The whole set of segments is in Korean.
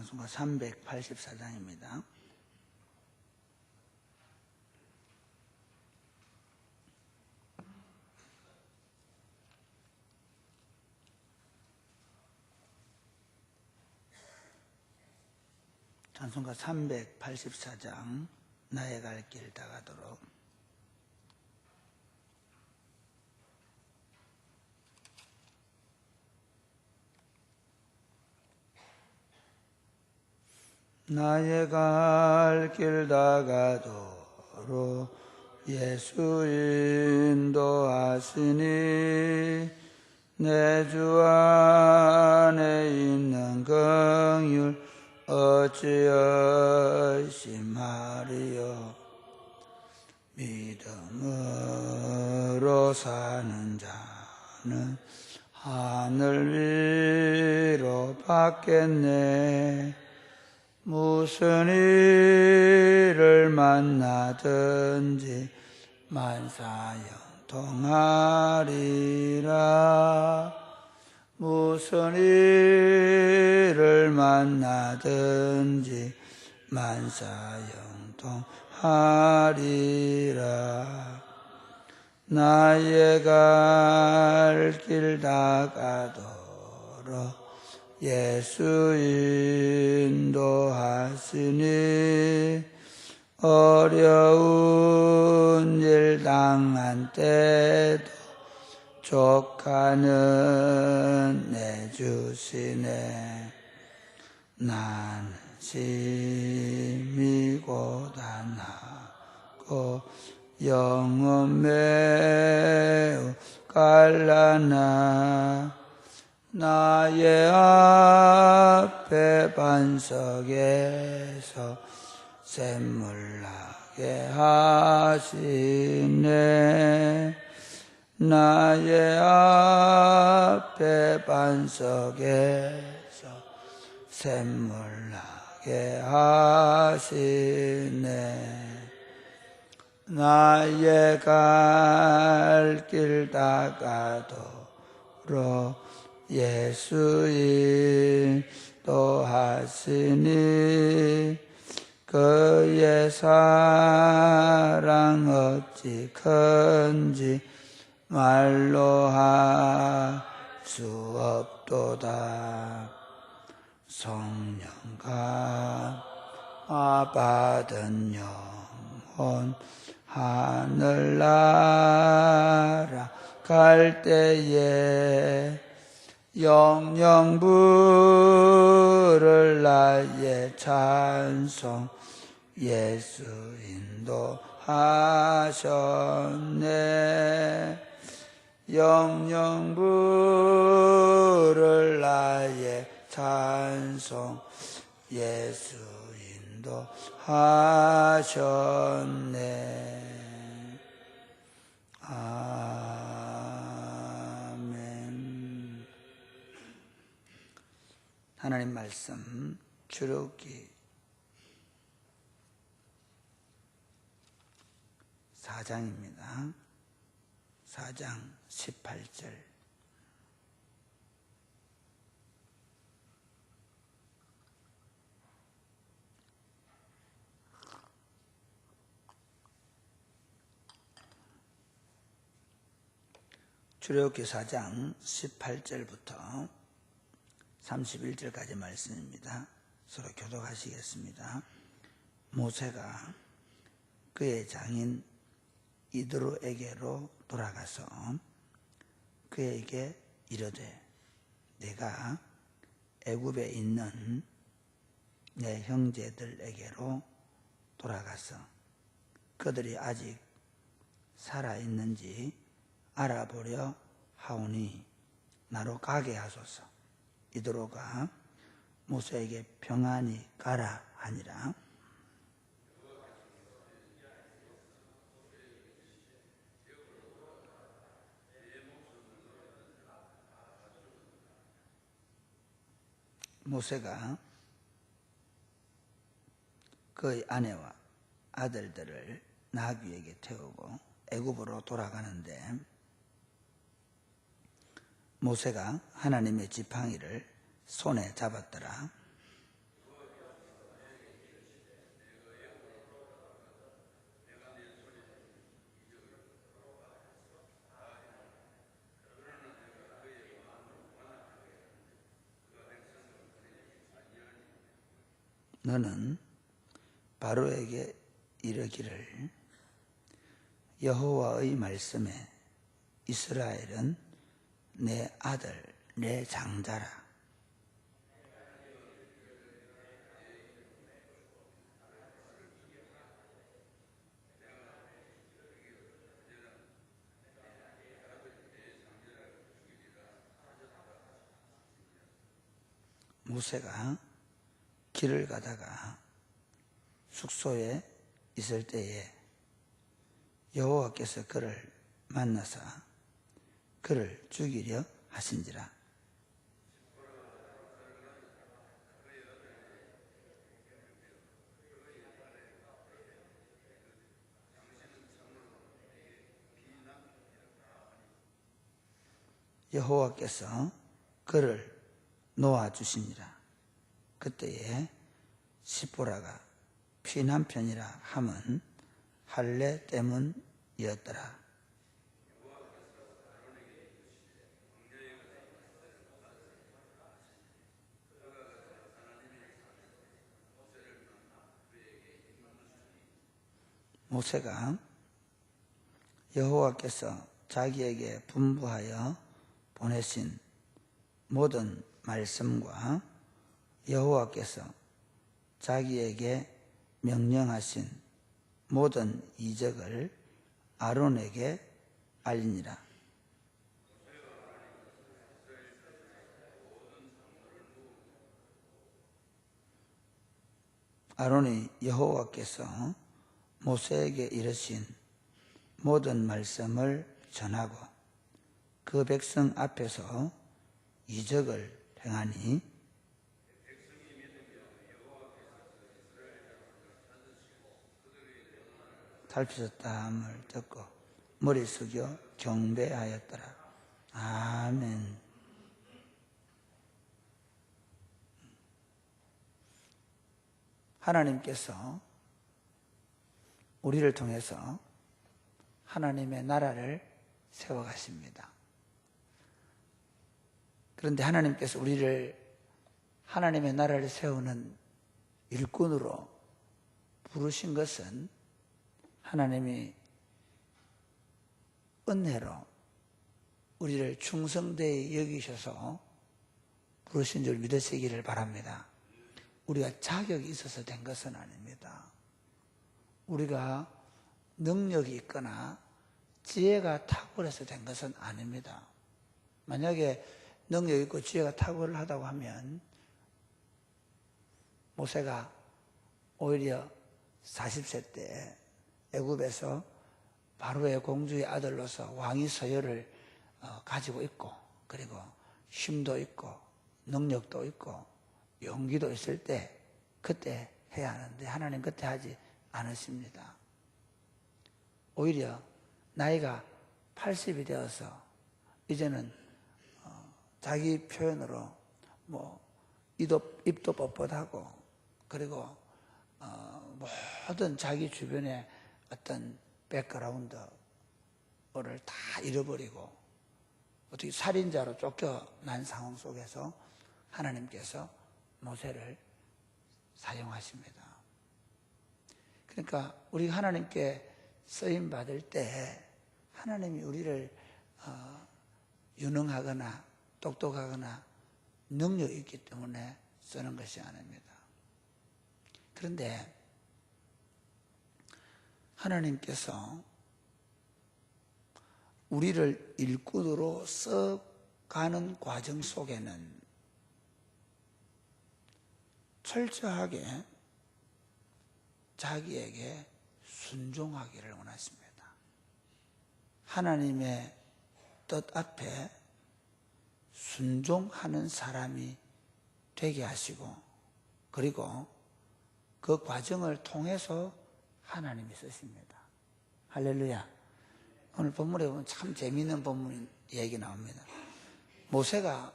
찬송가 384장입니다. 찬송가 384장 나의 갈 길 다가도록. 나의 갈 길 다가도록 예수 인도하시니 내 주 안에 있는 긍휼 어찌 의심하리요. 믿음으로 사는 자는 하늘 위로 받겠네. 무슨 일을 만나든지 만사형통하리라. 무슨 일을 만나든지 만사형통하리라. 나의 갈 길 다가도록 예수 인도하시니 어려운 일 당한 때도 조카는 내주시네. 난 심히 고단하고 영은 매우 갈라나 나의 앞에 반석에서 샘물 나게 하시네. 나의 앞에 반석에서 샘물 나게 하시네. 나의 갈 길 다가도록 예수 인도하시니 그의 사랑 어찌 큰지 말로 할 수 없도다. 성령 감화 받은 영혼 하늘나라 갈 때에 영영 부를 나의 찬송 예수 인도하셨네. 영영 부를 나의 찬송 예수 인도하셨네. 아멘. 하나님 말씀 출애굽기 4장입니다. 4장 18절. 출애굽기 4장 18절부터 31절까지 말씀입니다. 서로 교독하시겠습니다. 모세가 그의 장인 이드로에게로 돌아가서 그에게 이르되 내가 애굽에 있는 내 형제들에게로 돌아가서 그들이 아직 살아있는지 알아보려 하오니 나로 가게 하소서. 이드로가 모세에게 평안히 가라 하니라. 모세가 그의 아내와 아들들을 나귀에게 태우고 애굽으로 돌아가는데 모세가 하나님의 지팡이를 손에 잡았더라. 너는 바로에게 이르기를 여호와의 말씀에 이스라엘은 내 아들 내 장자라. 모세가 길을 가다가 숙소에 있을 때에 여호와께서 그를 만나사 그를 죽이려 하신지라. 여호와께서 그를 놓아주시니라. 그때에 시보라가 피난편이라 함은 할례 때문이었더라. 모세가 여호와께서 자기에게 분부하여 보내신 모든 말씀과 여호와께서 자기에게 명령하신 모든 이적을 아론에게 알리니라. 아론이 여호와께서 모세에게 이르신 모든 말씀을 전하고 그 백성 앞에서 이적을 행하니 살피셨다함을 듣고 머리 숙여 경배하였더라. 아멘. 하나님께서 우리를 통해서 하나님의 나라를 세워가십니다. 그런데 하나님께서 우리를 하나님의 나라를 세우는 일꾼으로 부르신 것은 하나님이 은혜로 우리를 충성되이 여기셔서 부르신 줄 믿으시기를 바랍니다. 우리가 자격이 있어서 된 것은 아닙니다. 우리가 능력이 있거나 지혜가 탁월해서 된 것은 아닙니다. 만약에 능력이 있고 지혜가 탁월하다고 하면 모세가 오히려 40세 때 애굽에서 바로의 공주의 아들로서 왕위 서열을 가지고 있고 그리고 힘도 있고 능력도 있고 용기도 있을 때 그때 해야 하는데 하나님 그때 하지 않으십니다. 오히려 나이가 80이 되어서 이제는 자기 표현으로 입도 뻣뻣하고 그리고 모든 자기 주변에 어떤 백그라운드를 다 잃어버리고 어떻게 살인자로 쫓겨난 상황 속에서 하나님께서 모세를 사용하십니다. 그러니까 우리가 하나님께 쓰임 받을 때 하나님이 우리를 유능하거나 똑똑하거나 능력이 있기 때문에 쓰는 것이 아닙니다. 그런데 하나님께서 우리를 일꾼으로 써가는 과정 속에는 철저하게 자기에게 순종하기를 원하십니다. 하나님의 뜻 앞에 순종하는 사람이 되게 하시고 그리고 그 과정을 통해서 하나님이 쓰십니다. 할렐루야. 오늘 본문에 보면 참 재미있는 본문 얘기 나옵니다. 모세가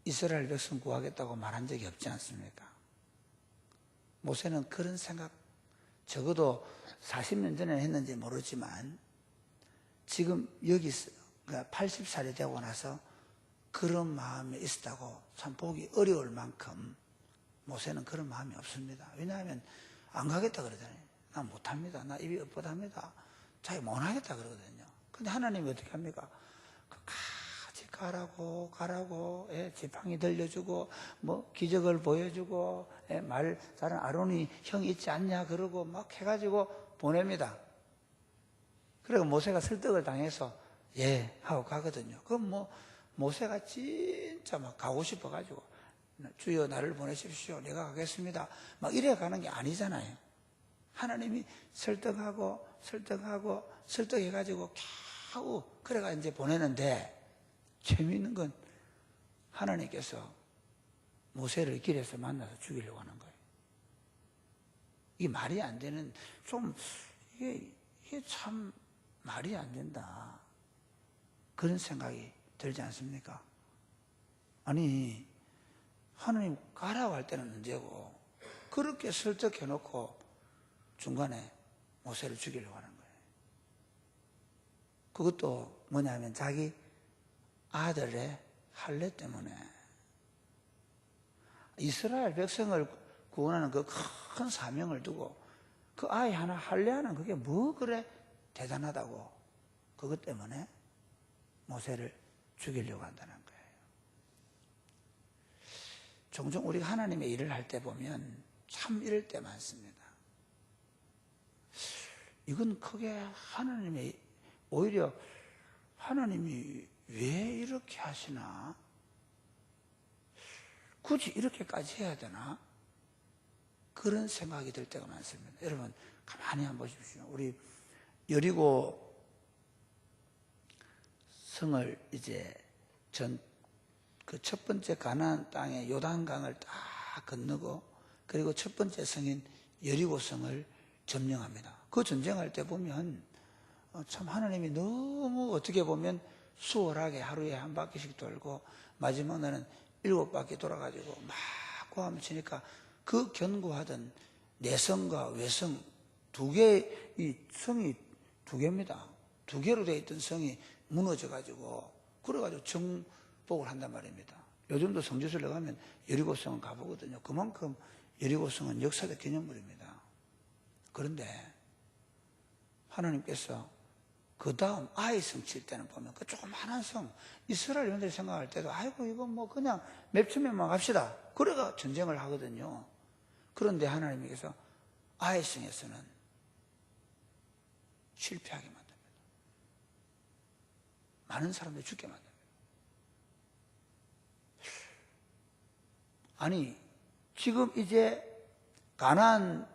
이스라엘 백성 구하겠다고 말한 적이 없지 않습니까? 모세는 그런 생각 적어도 40년 전에 했는지 모르지만 지금 여기서 80살이 되고 나서 그런 마음이 있었다고 참 보기 어려울 만큼 모세는 그런 마음이 없습니다. 왜냐하면 안 가겠다 그러잖아요. 나 못합니다. 나 입이 엇뻗합니다. 자기 못하겠다 그러거든요. 근데 하나님이 어떻게 합니까? 같이 가라고, 지팡이 들려주고, 뭐, 기적을 보여주고, 말 잘하는 아론이 형 있지 않냐, 그러고 막 해가지고 보냅니다. 그리고 모세가 설득을 당해서, 하고 가거든요. 그럼 뭐, 모세가 진짜 막 가고 싶어가지고, 주여 나를 보내십시오. 내가 가겠습니다. 막 이래 가는 게 아니잖아요. 하나님이 설득해가지고 겨우 그래가 이제 보내는데 재미있는 건 하나님께서 모세를 길에서 만나서 죽이려고 하는 거예요. 이게 말이 안 되는 이게 참 말이 안 된다. 그런 생각이 들지 않습니까? 아니 하나님 가라고 할 때는 문제고 그렇게 설득해놓고 중간에 모세를 죽이려고 하는 거예요. 그것도 뭐냐면 자기 아들의 할례 때문에 이스라엘 백성을 구원하는 그 큰 사명을 두고 그 아이 하나 할례하는 그게 뭐 그래 대단하다고 그것 때문에 모세를 죽이려고 한다는 거예요. 종종 우리가 하나님의 일을 할 때 보면 참 이럴 때 많습니다. 이건 크게 오히려 하나님이 왜 이렇게 하시나? 굳이 이렇게까지 해야 되나? 그런 생각이 들 때가 많습니다. 여러분 가만히 한번 보십시오. 우리 여리고 성을 이제 그 첫 번째 가나안 땅의 요단강을 다 건너고 그리고 첫 번째 성인 여리고 성을 점령합니다. 그 전쟁할 때 보면 참 하나님이 너무 어떻게 보면 수월하게 하루에 한 바퀴씩 돌고 마지막 날은 7바퀴 돌아가지고 막 고함을 치니까 그 견고하던 내성과 외성 두 개, 이 성이 두 개입니다. 두 개로 되어 있던 성이 무너져가지고 그래가지고 정복을 한단 말입니다. 요즘도 성지순례 가면 여리고성은 가보거든요. 그만큼 여리고성은 역사적 기념물입니다. 그런데 하나님께서 그 다음 아이성 칠 때는 보면 그 조그만한 성 이스라엘 인들이 생각할 때도 아이고 이거 뭐 그냥 몇천 명만 갑시다. 그래가 전쟁을 하거든요. 그런데 하나님께서 아이성에서는 실패하게 만듭니다. 많은 사람들이 죽게 만듭니다. 아니 지금 이제 가나안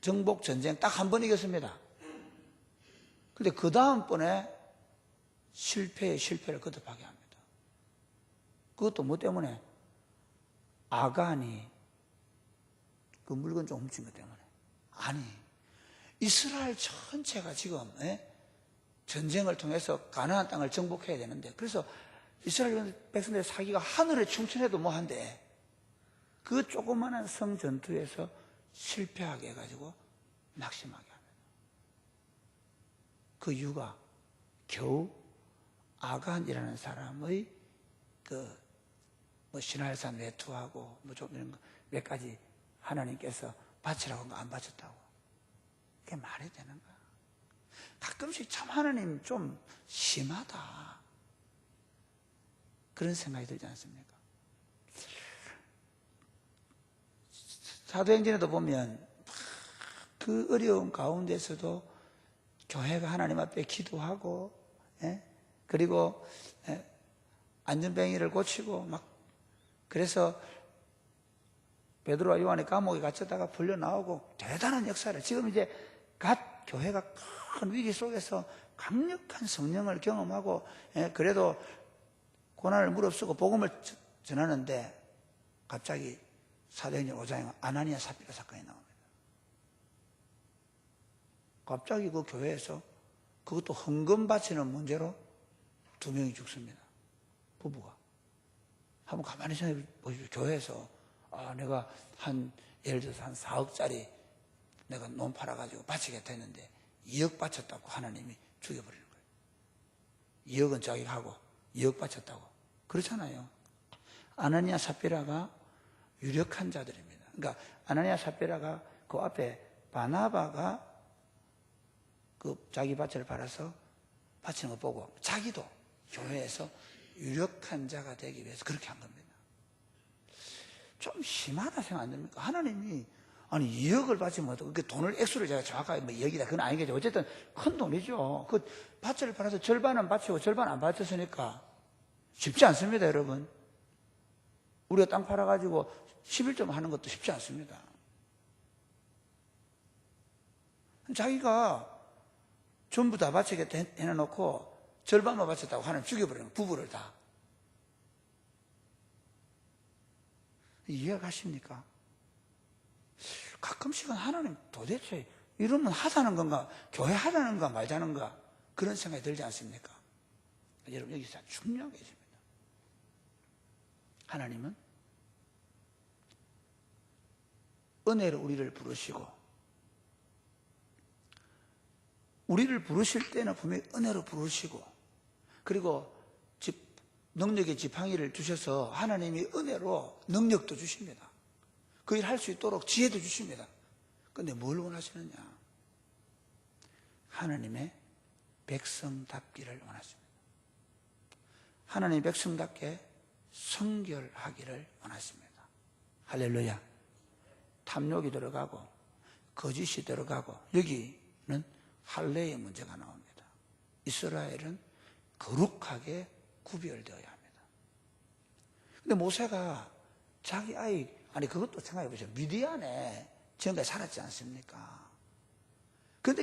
정복 전쟁 딱 한 번 이겼습니다. 근데 그 다음번에 실패에 실패를 거듭하게 합니다. 그것도 뭐 때문에? 아간이 그 물건 좀 훔친 것 때문에. 아니 이스라엘 전체가 지금 전쟁을 통해서 가나안 땅을 정복해야 되는데 그래서 이스라엘 백성들의 사기가 하늘에 충천해도 뭐한데 그 조그마한 성 전투에서 실패하게 해가지고 낙심하게 합니다. 그 이유가 겨우 아간이라는 사람의 뭐 신할산 외투하고 뭐 좀 이런 거 몇 가지 하나님께서 바치라고 한 거 안 바쳤다고. 그게 말이 되는 거야. 가끔씩 참 하나님 좀 심하다. 그런 생각이 들지 않습니까? 사도행전에도 보면 그 어려운 가운데서도 교회가 하나님 앞에 기도하고 그리고 안전뱅이를 고치고 막 그래서 베드로와 요한이 감옥에 갇혔다가 풀려 나오고 대단한 역사를 지금 이제 교회가 큰 위기 속에서 강력한 성령을 경험하고 그래도 고난을 무릅쓰고 복음을 전하는데 갑자기 사도행전 5장에 아나니아 삽비라 사건이 나옵니다. 갑자기 그 교회에서 그것도 헌금 바치는 문제로 2명이 죽습니다. 부부가. 한번 가만히 생각해 보십시오. 교회에서 내가 예를 들어서 한 4억짜리 내가 논 팔아가지고 바치겠다 했는데 2억 바쳤다고 하나님이 죽여버리는 거예요. 2억은 자기가 하고 2억 바쳤다고. 그렇잖아요. 아나니아 삽비라가 유력한 자들입니다. 그러니까 아나니아 삽비라가 그 앞에 바나바가 그 자기 밭을 팔아서 바치는 거 보고 자기도 교회에서 유력한 자가 되기 위해서 그렇게 한 겁니다. 좀 심하다 생각 안 듭니까? 하나님이 아니 2억을 바치면 그 돈을 액수를 제가 정확하게 뭐 여기다 그건 아니겠죠. 어쨌든 큰 돈이죠. 그 밭을 팔아서 절반은 바치고 절반 안 바쳤으니까 쉽지 않습니다, 여러분. 우리가 땅 팔아가지고 11점 하는 것도 쉽지 않습니다. 자기가 전부 다 바치겠다 해놓고 절반만 바쳤다고 하나님 죽여버리는 부부를 다. 이해가 가십니까? 가끔씩은 하나님 도대체 이러면 하자는 건가, 교회 하자는 건가 말자는가 그런 생각이 들지 않습니까? 여러분 여기서 중요한 게 있습니다. 하나님은 은혜로 우리를 부르시고 우리를 부르실 때는 분명히 은혜로 부르시고 그리고 능력의 지팡이를 주셔서 하나님이 은혜로 능력도 주십니다. 그 일 할 수 있도록 지혜도 주십니다. 그런데 뭘 원하시느냐? 하나님의 백성답기를 원하십니다. 하나님의 백성답게 성결하기를 원하십니다. 할렐루야. 탐욕이 들어가고 거짓이 들어가고 여기는 할례의 문제가 나옵니다. 이스라엘은 거룩하게 구별되어야 합니다. 근데 모세가 자기 아이, 아니 그것도 생각해 보세요. 미디안에 지금까지 살았지 않습니까? 그런데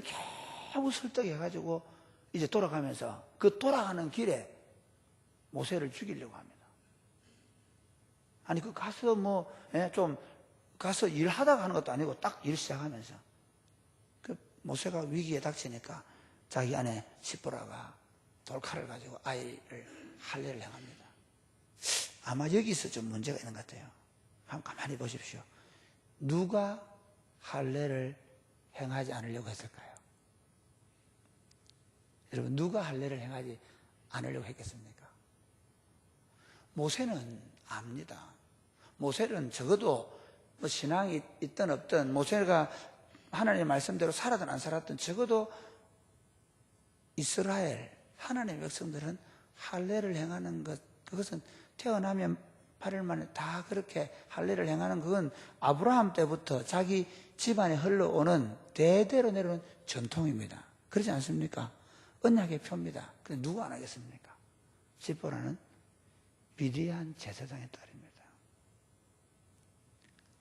겨우 설득해가지고 이제 돌아가면서 그 돌아가는 길에 모세를 죽이려고 합니다. 아니 그 가서 좀 가서 일하다가 하는 것도 아니고 딱 일 시작하면서 그 모세가 위기에 닥치니까 자기 아내 시보라가 돌칼을 가지고 아이를 할례를 행합니다. 아마 여기서 좀 문제가 있는 것 같아요. 한번 가만히 보십시오. 누가 할례를 행하지 않으려고 했을까요? 여러분 누가 할례를 행하지 않으려고 했겠습니까? 모세는 압니다. 모세는 적어도 뭐 신앙이 있든 없든 모세가 하나님의 말씀대로 살았든 안 살았든 적어도 이스라엘 하나님의 백성들은 할례를 행하는 것, 그것은 태어나면 8일 만에 다 그렇게 할례를 행하는 그건 아브라함 때부터 자기 집안에 흘러오는 대대로 내려오는 전통입니다. 그렇지 않습니까? 언약의 표입니다. 근데 누가 안 하겠습니까? 시보라는 미디안 제사장의 딸입니다.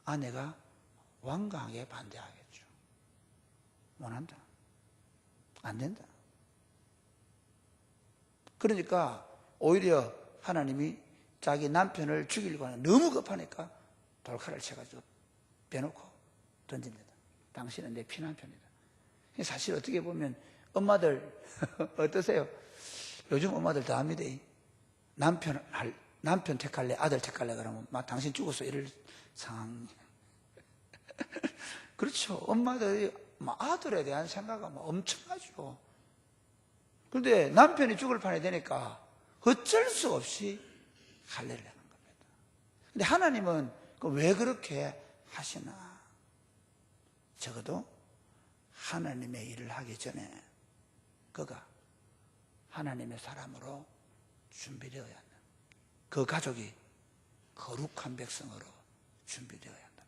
아내가 완강하게 반대하겠죠. 원한다. 안 된다. 그러니까 오히려 하나님이 자기 남편을 죽이려고 하는 너무 급하니까 돌칼을 쳐가지고 빼놓고 던집니다. 당신은 내 피난편이다. 사실 어떻게 보면 엄마들 어떠세요? 요즘 엄마들 다 합니다. 남편 택할래, 아들 택할래 그러면 막 당신 죽었어 이럴 상황. 그렇죠. 엄마들이 아들에 대한 생각은 엄청나죠. 그런데 남편이 죽을 판이 되니까 어쩔 수 없이 할례를 하는 겁니다. 근데 하나님은 왜 그렇게 하시나? 적어도 하나님의 일을 하기 전에 그가 하나님의 사람으로 준비되어야 한다. 그 가족이 거룩한 백성으로 준비되어야 한다.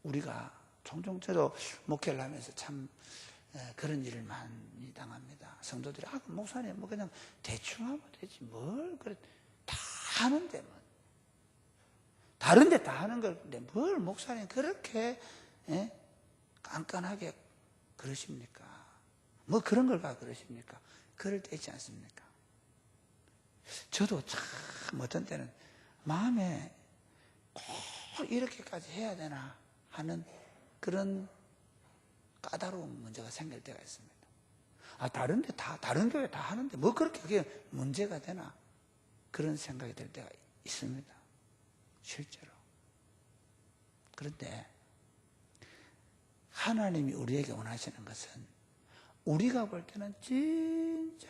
우리가 종종 저도 목회를 하면서 참 그런 일을 많이 당합니다. 성도들이 목사님 그냥 대충 하면 되지 뭘 그래 다 하는데 뭐 다른데 다 하는 건데 뭘 목사님 그렇게 깐깐하게 그러십니까? 뭐 그런 걸 가 그러십니까? 그럴 때 있지 않습니까? 저도 참 어떤 때는 마음에 꼭 이렇게까지 해야 되나 하는 그런 까다로운 문제가 생길 때가 있습니다. 다른 교회 다 하는데 뭐 그렇게 그게 문제가 되나 그런 생각이 들 때가 있습니다. 실제로. 그런데 하나님이 우리에게 원하시는 것은 우리가 볼 때는 진짜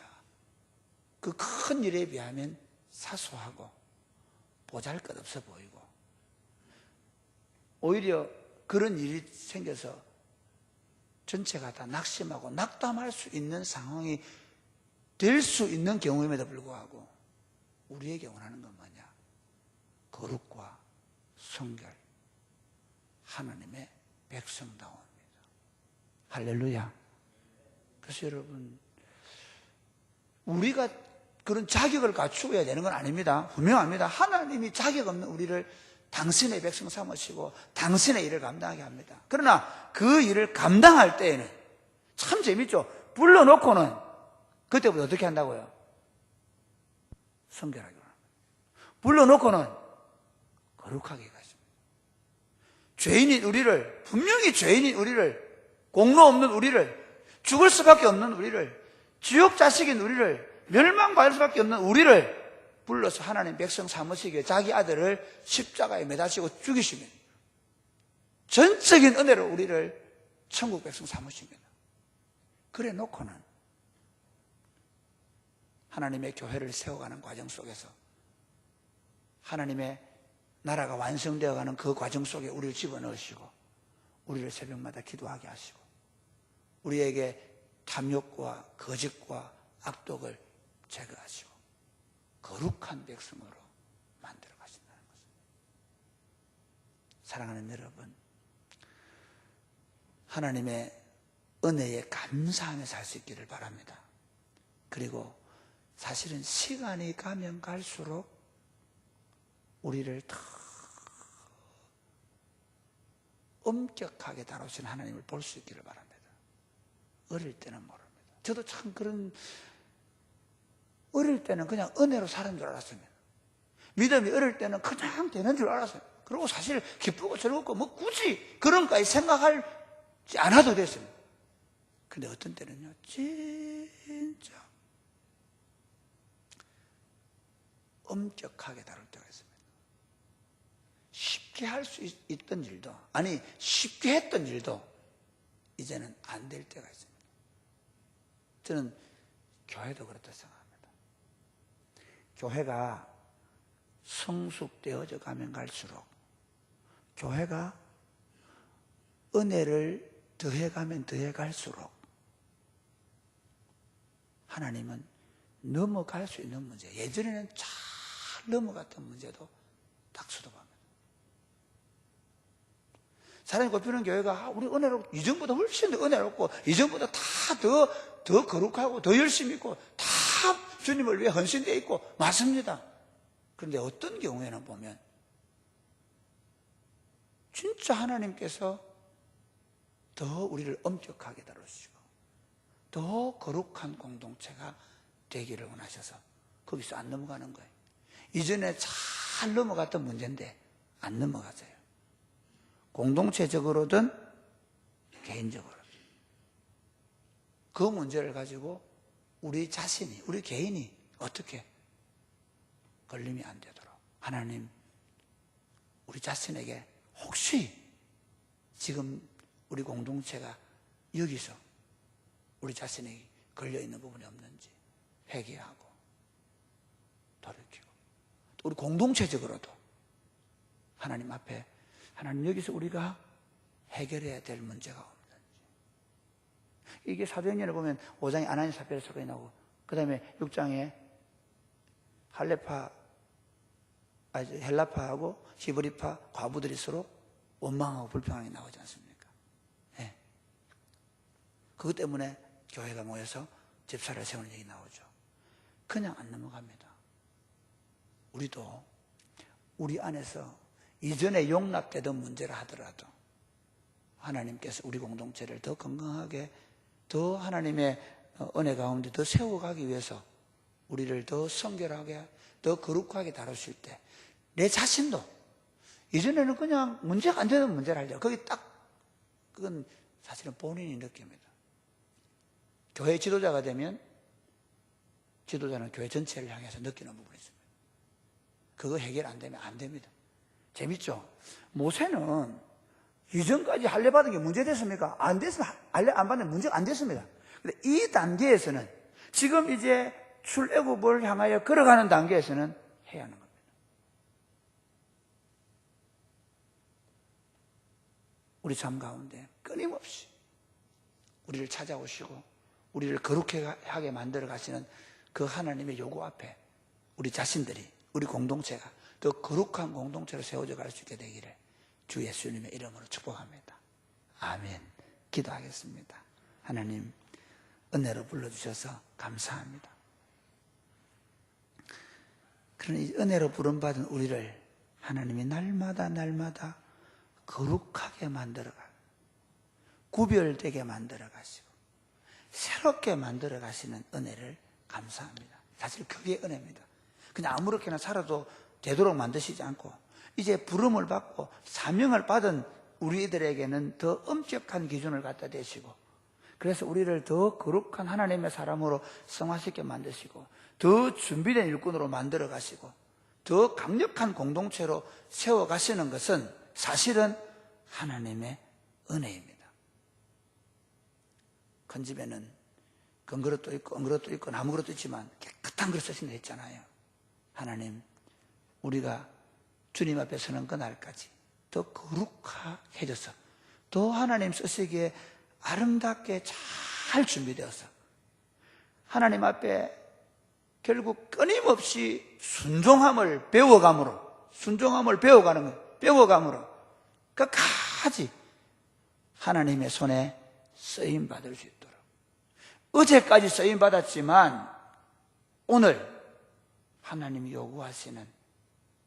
그 큰 일에 비하면 사소하고 보잘것없어 보이고, 오히려 그런 일이 생겨서 전체가 다 낙심하고 낙담할 수 있는 상황이 될 수 있는 경우임에도 불구하고 우리에게 원하는 건 뭐냐? 거룩과 성결, 하나님의 백성다움입니다. 할렐루야. 그래서 여러분, 우리가 그런 자격을 갖추어야 되는 건 아닙니다. 분명합니다. 하나님이 자격 없는 우리를 당신의 백성 삼으시고 당신의 일을 감당하게 합니다. 그러나 그 일을 감당할 때에는 참 재밌죠. 불러놓고는 그때부터 어떻게 한다고요? 성결하게 합니다. 불러놓고는 거룩하게 가십니다. 죄인인 우리를, 분명히 죄인인 우리를, 공로 없는 우리를, 죽을 수밖에 없는 우리를, 지옥 자식인 우리를, 멸망받을 수밖에 없는 우리를 불러서 하나님 백성 삼으시기에 자기 아들을 십자가에 매다시고 죽이시면 전적인 은혜로 우리를 천국 백성 삼으십니다. 그래 놓고는 하나님의 교회를 세워가는 과정 속에서 하나님의 나라가 완성되어가는 그 과정 속에 우리를 집어넣으시고 우리를 새벽마다 기도하게 하시고 우리에게 탐욕과 거짓과 악독을 제거하시고 거룩한 백성으로 만들어 가신다는 것입니다. 사랑하는 여러분, 하나님의 은혜에 감사하며 살 수 있기를 바랍니다. 그리고 사실은 시간이 가면 갈수록 우리를 더 엄격하게 다루시는 하나님을 볼 수 있기를 바랍니다. 어릴 때는 모릅니다. 저도 참 그런, 어릴 때는 그냥 은혜로 사는 줄 알았습니다. 믿음이 어릴 때는 그냥 되는 줄 알았어요. 그리고 사실 기쁘고 즐겁고 뭐 굳이 그런 것까지 생각하지 않아도 됐습니다. 근데 어떤 때는요, 진짜 엄격하게 다룰 때가 있습니다. 쉽게 할 수 있던 일도, 아니 쉽게 했던 일도 이제는 안 될 때가 있습니다. 저는 교회도 그렇다 생각합니다. 교회가 성숙되어져 가면 갈수록, 교회가 은혜를 더해가면 더해갈수록 하나님은 넘어갈 수 있는 문제, 예전에는 잘 넘어갔던 문제도 딱 수습합니다. 사람이 꼽히는 교회가 우리 은혜롭고, 이전보다 훨씬 더 은혜롭고, 이전보다 다 더 거룩하고 더 열심히 있고 다 주님을 위해 헌신되어 있고 맞습니다. 그런데 어떤 경우에는 보면 진짜 하나님께서 더 우리를 엄격하게 다루시고 더 거룩한 공동체가 되기를 원하셔서 거기서 안 넘어가는 거예요. 이전에 잘 넘어갔던 문제인데 안 넘어가져요. 공동체적으로든 개인적으로든. 그 문제를 가지고 우리 자신이, 우리 개인이 어떻게 걸림이 안 되도록 하나님, 우리 자신에게 혹시 지금 우리 공동체가 여기서 우리 자신에게 걸려있는 부분이 없는지 회개하고 돌이키고, 또 우리 공동체적으로도 하나님 앞에, 하나님 여기서 우리가 해결해야 될 문제가 없는지. 이게 사도행전을 보면 5장에 아나니 사피라 사건이 나오고, 그 다음에 6장에 헬라파하고 히브리파 과부들이 서로 원망하고 불평하게 나오지 않습니까? 네. 그것 때문에 교회가 모여서 집사를 세우는 얘기 나오죠. 그냥 안 넘어갑니다. 우리도 우리 안에서 이전에 용납되던 문제라 하더라도 하나님께서 우리 공동체를 더 건강하게, 더 하나님의 은혜 가운데 더 세워가기 위해서 우리를 더 성결하게, 더 거룩하게 다루실 때 내 자신도, 이전에는 그냥 문제가 안 되는 문제를 하려고, 거기 딱, 그건 사실은 본인이 느낍니다. 교회 지도자가 되면 지도자는 교회 전체를 향해서 느끼는 부분이 있습니다. 그거 해결 안 되면 안 됩니다. 재밌죠? 모세는 이전까지 할례 받은 게 문제됐습니까? 안 됐으면 할례 안 받는 문제가 안 됐습니다. 근데 이 단계에서는, 지금 이제 출애굽을 향하여 걸어가는 단계에서는 해야 하는 겁니다. 우리 삶 가운데 끊임없이 우리를 찾아오시고 우리를 거룩하게 만들어 가시는 그 하나님의 요구 앞에 우리 자신들이, 우리 공동체가 더 거룩한 공동체로 세워져 갈 수 있게 되기를 주 예수님의 이름으로 축복합니다. 아멘. 기도하겠습니다. 하나님, 은혜로 불러주셔서 감사합니다. 그러나 이 은혜로 부름받은 우리를 하나님이 날마다 거룩하게 만들어가, 구별되게 만들어 가시고 새롭게 만들어 가시는 은혜를 감사합니다. 사실 그게 은혜입니다. 그냥 아무렇게나 살아도 되도록 만드시지 않고 이제 부름을 받고 사명을 받은 우리들에게는 더 엄격한 기준을 갖다 대시고, 그래서 우리를 더 거룩한 하나님의 사람으로 성화시켜 만드시고 더 준비된 일꾼으로 만들어 가시고 더 강력한 공동체로 세워 가시는 것은 사실은 하나님의 은혜입니다. 큰 집에는 건 그릇도 있고 은 그릇도 있고 나무 그릇도 있지만 깨끗한 그릇 쓰신다 했잖아요. 하나님, 우리가 주님 앞에 서는 그날까지 더 거룩해져서 더 하나님 쓰시기에 아름답게 잘 준비되어서 하나님 앞에 결국 끊임없이 순종함을 배워가는 거예요. 배워감으로 끝까지 하나님의 손에 쓰임받을 수 있도록. 어제까지 쓰임받았지만 오늘 하나님이 요구하시는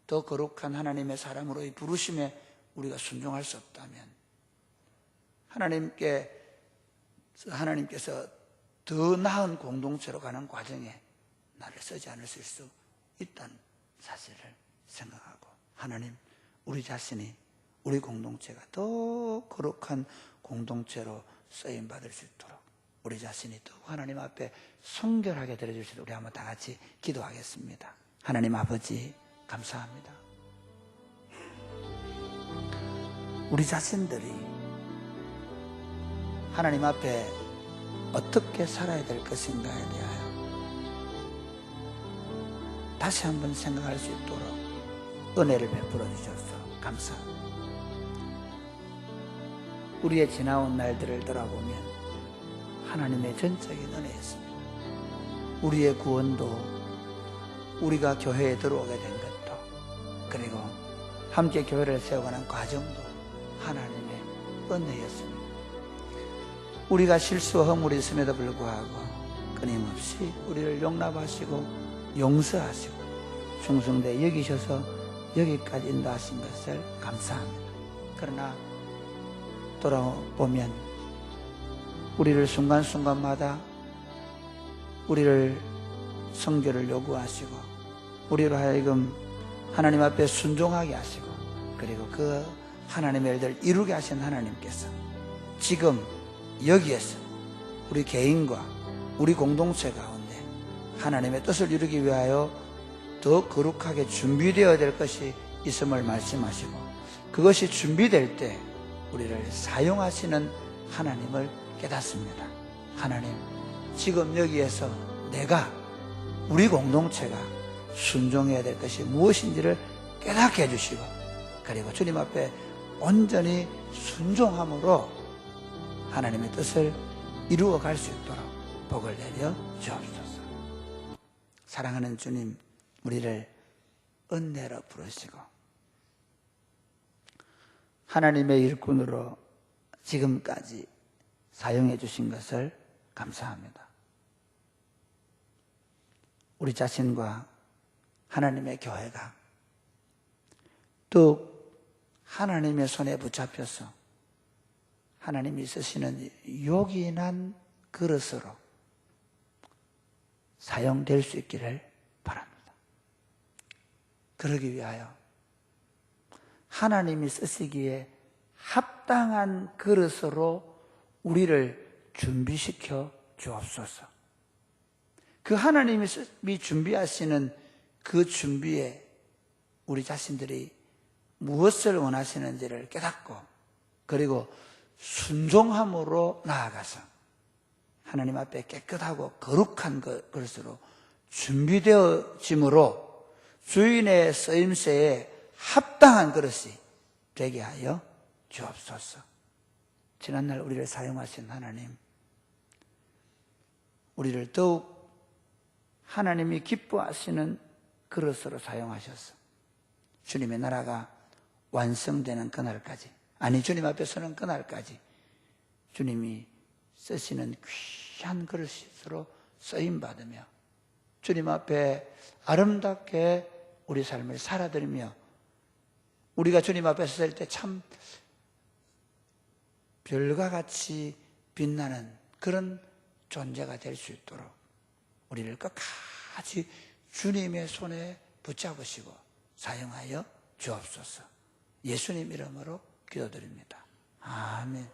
더 거룩한 하나님의 사람으로의 부르심에 우리가 순종할 수 없다면 하나님께서 더 나은 공동체로 가는 과정에 나를 쓰지 않으실 수 있다는 사실을 생각하고, 하나님, 우리 자신이, 우리 공동체가 더 거룩한 공동체로 쓰임받을 수 있도록 우리 자신이 더 하나님 앞에 성결하게 드려주시도록 우리 한번 다 같이 기도하겠습니다. 하나님 아버지, 감사합니다. 우리 자신들이 하나님 앞에 어떻게 살아야 될 것인가에 대하여 다시 한번 생각할 수 있도록 은혜를 베풀어 주셔서 감사합니다. 우리의 지나온 날들을 돌아보면 하나님의 전적인 은혜였습니다. 우리의 구원도, 우리가 교회에 들어오게 된 것도, 그리고 함께 교회를 세워가는 과정도 하나님의 은혜였습니다. 우리가 실수와 허물이 있음에도 불구하고 끊임없이 우리를 용납하시고 용서하시고 충성되게 여기셔서 여기까지 인도하신 것을 감사합니다. 그러나 돌아보면 우리를 순간순간마다 우리를 성결을 요구하시고 우리로 하여금 하나님 앞에 순종하게 하시고, 그리고 그 하나님의 일들을 이루게 하신 하나님께서 지금 여기에서 우리 개인과 우리 공동체 가운데 하나님의 뜻을 이루기 위하여 더 거룩하게 준비되어야 될 것이 있음을 말씀하시고, 그것이 준비될 때 우리를 사용하시는 하나님을 깨닫습니다. 하나님, 지금 여기에서 내가, 우리 공동체가 순종해야 될 것이 무엇인지를 깨닫게 해주시고, 그리고 주님 앞에 온전히 순종함으로 하나님의 뜻을 이루어 갈 수 있도록 복을 내려 주옵소서. 사랑하는 주님, 우리를 은혜로 부르시고 하나님의 일꾼으로 지금까지 사용해 주신 것을 감사합니다. 우리 자신과 하나님의 교회가 또 하나님의 손에 붙잡혀서 하나님이 쓰시는 요긴한 그릇으로 사용될 수 있기를 바랍니다. 그러기 위하여 하나님이 쓰시기에 합당한 그릇으로 우리를 준비시켜 주옵소서. 그 하나님이 준비하시는 그 준비에 우리 자신들이 무엇을 원하시는지를 깨닫고, 그리고 순종함으로 나아가서 하나님 앞에 깨끗하고 거룩한 그릇으로 준비되어짐으로 주인의 쓰임새에 합당한 그릇이 되게 하여 주옵소서. 지난날 우리를 사용하신 하나님, 우리를 더욱 하나님이 기뻐하시는 그릇으로 사용하셔서 주님의 나라가 완성되는 그날까지, 아니 주님 앞에 서는 그날까지 주님이 쓰시는 귀한 그릇으로 쓰임받으며 주님 앞에 아름답게 우리 삶을 살아드리며 우리가 주님 앞에 섰을 때 참 별과 같이 빛나는 그런 존재가 될 수 있도록 우리를 끝까지 주님의 손에 붙잡으시고 사용하여 주옵소서. 예수님 이름으로 기도드립니다. 아멘.